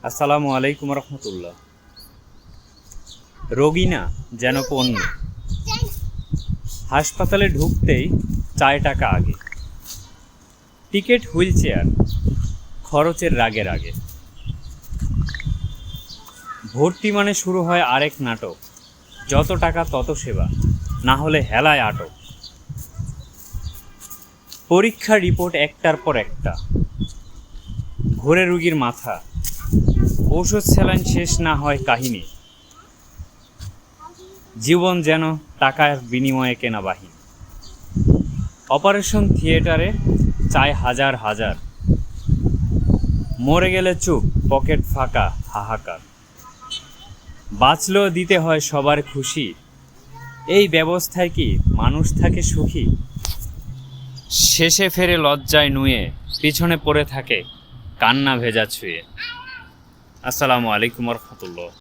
আসসালামু আলাইকুম রহমতুল্লাহ। রোগী না যেন পণ্য। হাসপাতালে ঢুকতেই 4 টাকা আগে, টিকিট, হুইল চেয়ার, খরচের রাগে রাগে। ভর্তি মানে শুরু হয় আরেক নাটক, যত টাকা তত সেবা, না হলে হেলায় আটক। পরীক্ষার রিপোর্ট একটার পর একটা, ঘোরে রুগীর মাথা, ঔষধ স্যালাইন শেষ না হয় কাহিনী। জীবন যেন টাকার বিনিময়ে কেনা বাহিনী। অপারেশন থিয়েটারে চায় হাজার হাজার, মরে গেলে চুপ, পকেট ফাঁকা, হাহাকার। বাঁচলেও দিতে হয় সবার খুশি, এই ব্যবস্থায় কি মানুষ থাকে সুখী? শেষে ফেরে লজ্জায় নুয়ে, পিছনে পড়ে থাকে কান্না ভেজা ছুঁয়ে। আসসালামু আলাইকুম রহমতুল্লাহ।